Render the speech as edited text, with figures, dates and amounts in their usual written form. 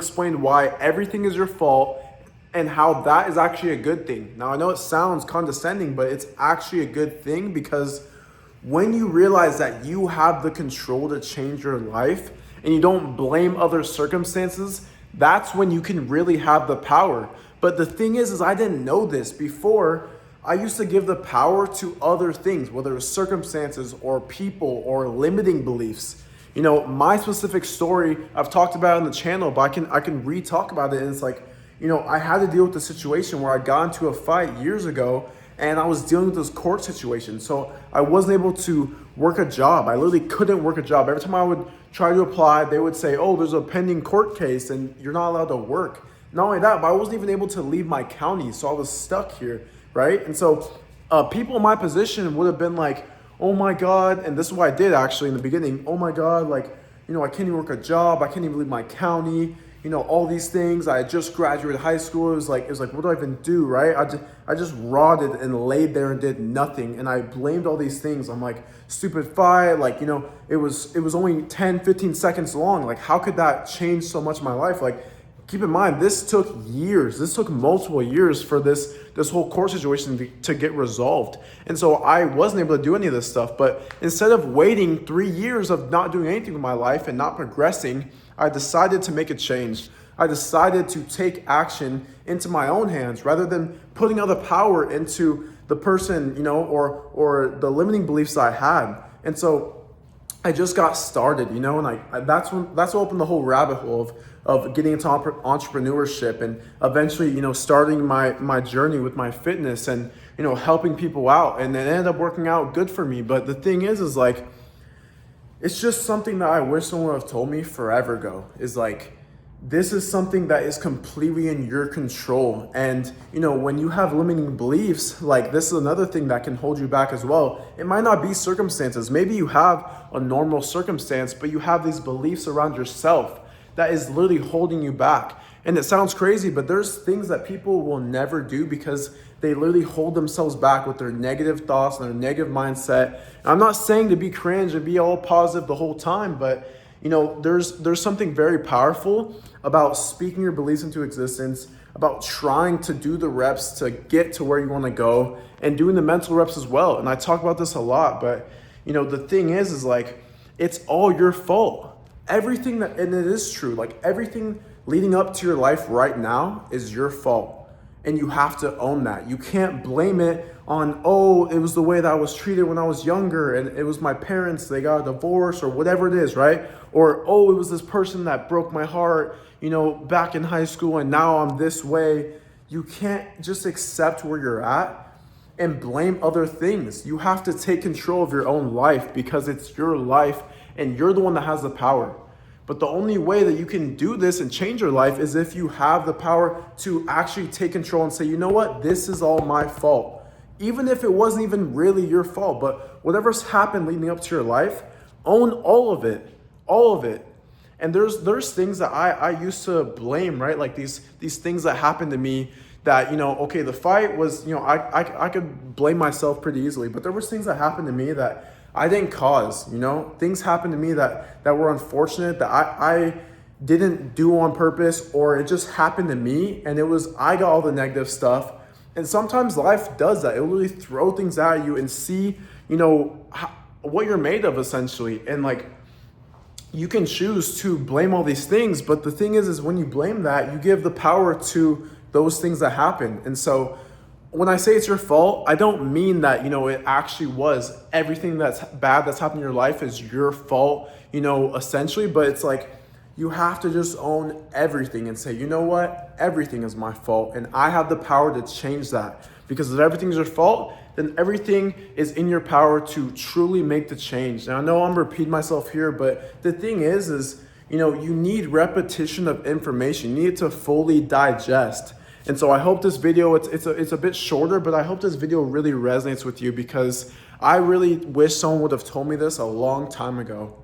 Explain why everything is your fault and how that is actually a good thing. Now, I know it sounds condescending, but it's actually a good thing because when you realize that you have the control to change your life and you don't blame other circumstances, that's when you can really have the power. But the thing is I didn't know this before. I used to give the power to other things, whether it's circumstances or people or limiting beliefs. You know, my specific story, I've talked about it on the channel, but I can re-talk about it. And it's like, you know, I had to deal with the situation where I got into a fight years ago and I was dealing with this court situation. So I wasn't able to work a job. I literally couldn't work a job. Every time I would try to apply, they would say, oh, there's a pending court case and you're not allowed to work. Not only that, but I wasn't even able to leave my county. So I was stuck here, right? And so people in my position would have been like, oh my God, and this is what I did actually in the beginning. Oh my God, like, you know, I can't even work a job. I can't even leave my county. You know, all these things. I had just graduated high school. It was like, what do I even do, right? I just rotted and laid there and did nothing. And I blamed all these things. I'm like, stupid fight. Like, you know, it was only 10, 15 seconds long. Like, how could that change so much in my life? Like, keep in mind, this took years. This took multiple years for this whole court situation to get resolved. And so I wasn't able to do any of this stuff. But instead of waiting 3 years of not doing anything with my life and not progressing, I decided to make a change. I decided to take action into my own hands rather than putting all the power into the person, you know, or the limiting beliefs I had. And so I just got started, you know, and that's what opened the whole rabbit hole of getting into entrepreneurship and eventually, you know, starting my journey with my fitness and, you know, helping people out. And it ended up working out good for me. But the thing is like, it's just something that I wish someone would have told me forever ago, is like, this is something that is completely in your control. And, you know, when you have limiting beliefs, like this is another thing that can hold you back as well. It might not be circumstances. Maybe you have a normal circumstance, but you have these beliefs around yourself that is literally holding you back. And it sounds crazy, but there's things that people will never do because they literally hold themselves back with their negative thoughts and their negative mindset. And I'm not saying to be cringe and be all positive the whole time, but you know, there's something very powerful about speaking your beliefs into existence, about trying to do the reps to get to where you want to go and doing the mental reps as well. And I talk about this a lot, but you know, the thing is like, it's all your fault. Everything that, and it is true, like everything leading up to your life right now is your fault. And you have to own that. You can't blame it on, oh, it was the way that I was treated when I was younger and it was my parents, they got a divorce or whatever it is, right? Or, oh, it was this person that broke my heart, you know, back in high school and now I'm this way. You can't just accept where you're at and blame other things. You have to take control of your own life because it's your life and you're the one that has the power. But the only way that you can do this and change your life is if you have the power to actually take control and say, you know what, this is all my fault. Even if it wasn't even really your fault, but whatever's happened leading up to your life, own all of it, all of it. And there's things that I used to blame, right? Like these things that happened to me that, you know, okay, the fight was, you know, I could blame myself pretty easily, but there was things that happened to me that I didn't cause, you know, things happened to me that were unfortunate that I didn't do on purpose, or it just happened to me and I got all the negative stuff. And sometimes life does that. It will really throw things at you and see, you know, what you're made of essentially. And like, you can choose to blame all these things, but the thing is when you blame that, you give the power to those things that happen. And so when I say it's your fault, I don't mean that, you know, it actually was everything that's bad that's happened in your life is your fault, you know, essentially. But it's like, you have to just own everything and say, you know what, everything is my fault. And I have the power to change that, because if everything's your fault, then everything is in your power to truly make the change. Now, I know I'm repeating myself here, but the thing is, you know, you need repetition of information. You need to fully digest. And so I hope this video, it's a bit shorter, but I hope this video really resonates with you because I really wish someone would have told me this a long time ago.